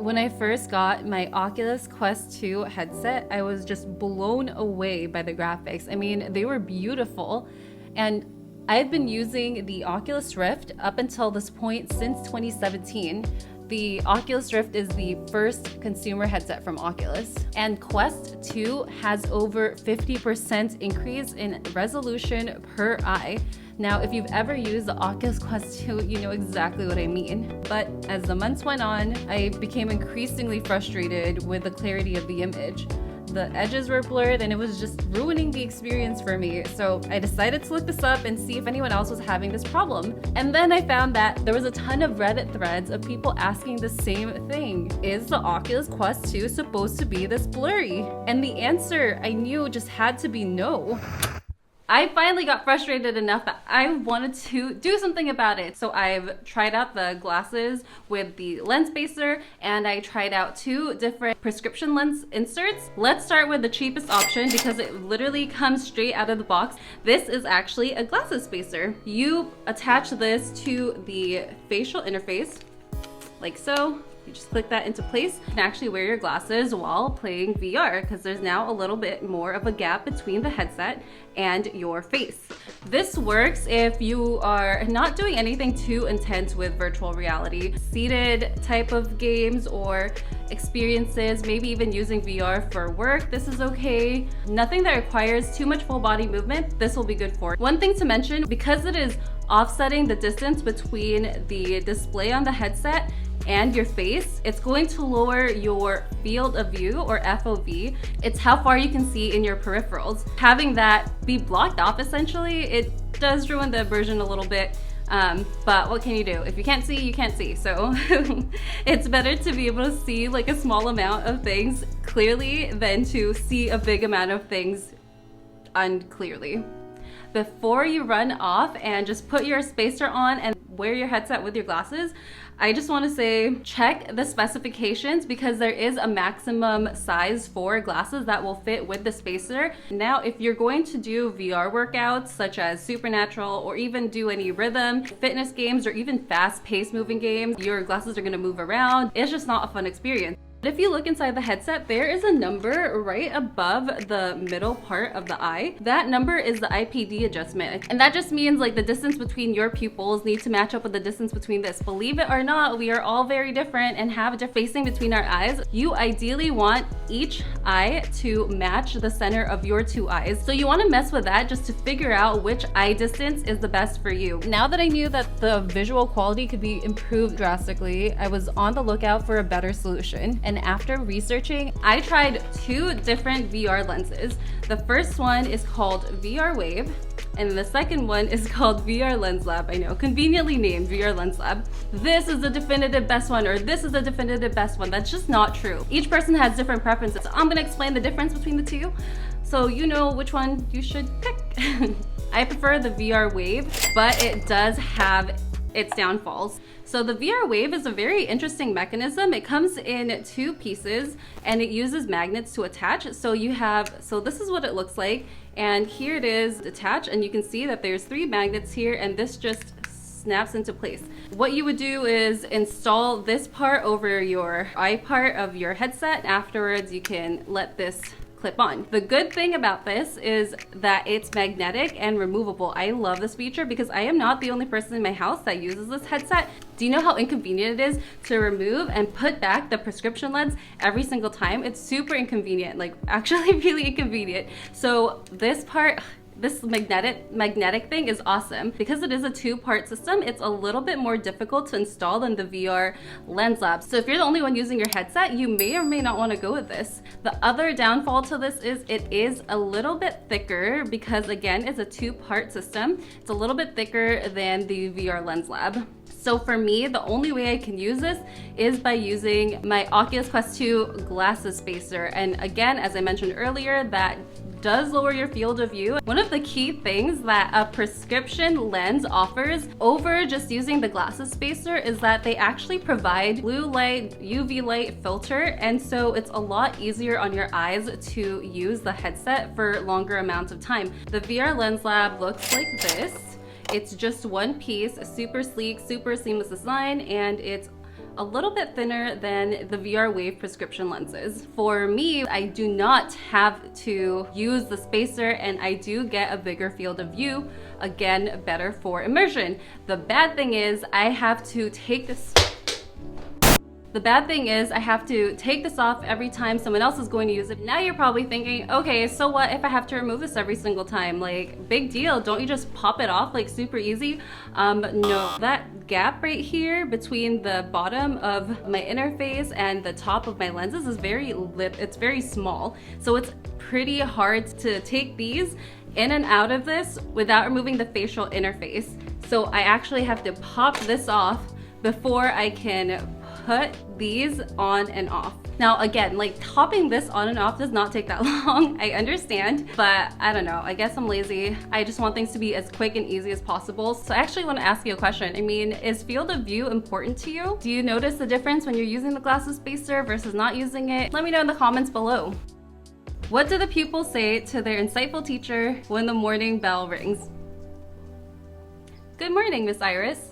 When I first got my Oculus Quest 2 headset, I was just blown away by the graphics. I mean, they were beautiful. And I've been using the Oculus Rift up until this point since 2017. The Oculus Rift is the first consumer headset from Oculus, and Quest 2 has over 50% increase in resolution per eye. Now, if you've ever used the Oculus Quest 2, you know exactly what I mean. But as the months went on, I became increasingly frustrated with the clarity of the image. The edges were blurred and it was just ruining the experience for me. So I decided to look this up and see if anyone else was having this problem. And then I found that there was a ton of Reddit threads of people asking the same thing. Is the Oculus Quest 2 supposed to be this blurry? And the answer I knew just had to be no. I finally got frustrated enough that I wanted to do something about it. So I've tried out the glasses with the lens spacer, and I tried out 2 different prescription lens inserts. Let's start with the cheapest option because it literally comes straight out of the box. This is actually a glasses spacer. You attach this to the facial interface, like so. You just click that into place. You can actually wear your glasses while playing VR because there's now a little bit more of a gap between the headset and your face. This works if you are not doing anything too intense with virtual reality, seated type of games or experiences, maybe even using VR for work. This is okay. Nothing that requires too much full body movement, this will be good for. One thing to mention, because it is offsetting the distance between the display on the headset and your face, it's going to lower your field of view, or FOV. It's how far you can see in your peripherals. Having that be blocked off, essentially, it does ruin the immersion a little bit. But what can you do? If you can't see, you can't see. So it's better to be able to see like a small amount of things clearly than to see a big amount of things unclearly. Before you run off and just put your spacer on and wear your headset with your glasses, I just want to say check the specifications because there is a maximum size for glasses that will fit with the spacer. Now, if you're going to do VR workouts such as Supernatural or even do any rhythm, fitness games, or even fast-paced moving games, your glasses are going to move around. It's just not a fun experience. If you look inside the headset, there is a number right above the middle part of the eye. That number is the IPD adjustment. And that just means like the distance between your pupils need to match up with the distance between this. Believe it or not, we are all very different and have a different spacing between our eyes. You ideally want each eye to match the center of your 2 eyes. So you want to mess with that just to figure out which eye distance is the best for you. Now that I knew that the visual quality could be improved drastically, I was on the lookout for a better solution. And after researching, I tried 2 different VR lenses. The first one is called VR Wave, and the second one is called VR Lens Lab. I know, conveniently named VR Lens Lab. This is the definitive best one, or this is the definitive best one. That's just not true. Each person has different preferences. I'm gonna explain the difference between the 2, so you know which one you should pick. I prefer the VR Wave, but it does have its downfalls. So the VR Wave is a very interesting mechanism. It comes in 2 pieces and it uses magnets to attach. So this is what it looks like. And here it is attached, and you can see that there's 3 magnets here, and this just snaps into place. What you would do is install this part over your eye part of your headset. Afterwards, you can let this clip on. The good thing about this is that it's magnetic and removable. I love this feature because I am not the only person in my house that uses this headset. Do you know how inconvenient it is to remove and put back the prescription lens every single time? It's super inconvenient, like actually really inconvenient. So this part, this magnetic thing is awesome. Because it is a 2-part system, it's a little bit more difficult to install than the VR Lens Lab. So if you're the only one using your headset, you may or may not want to go with this. The other downfall to this is it is a little bit thicker because, again, it's a 2-part system. It's a little bit thicker than the VR Lens Lab. So for me, the only way I can use this is by using my Oculus Quest 2 glasses spacer. And again, as I mentioned earlier, that does lower your field of view. One of the key things that a prescription lens offers over just using the glasses spacer is that they actually provide blue light, UV light filter, and so it's a lot easier on your eyes to use the headset for longer amounts of time. The VR Lens Lab looks like this. It's just one piece, super sleek, super seamless design, and it's a little bit thinner than the VR Wave prescription lenses. For me, I do not have to use the spacer and I do get a bigger field of view, again, better for immersion. The bad thing is I have to take this off every time someone else is going to use it. Now you're probably thinking, okay, so what if I have to remove this every single time? Like, big deal, don't you just pop it off like super easy? No, that gap right here between the bottom of my interface and the top of my lenses is it's very small. So it's pretty hard to take these in and out of this without removing the facial interface. So I actually have to pop this off before I can put these on and off. Now again, like topping this on and off does not take that long, I understand, but I don't know, I guess I'm lazy. I just want things to be as quick and easy as possible. So I actually want to ask you a question. I mean, is field of view important to you? Do you notice the difference when you're using the glasses spacer versus not using it? Let me know in the comments below. What do the pupils say to their insightful teacher when the morning bell rings? Good morning, Miss Iris.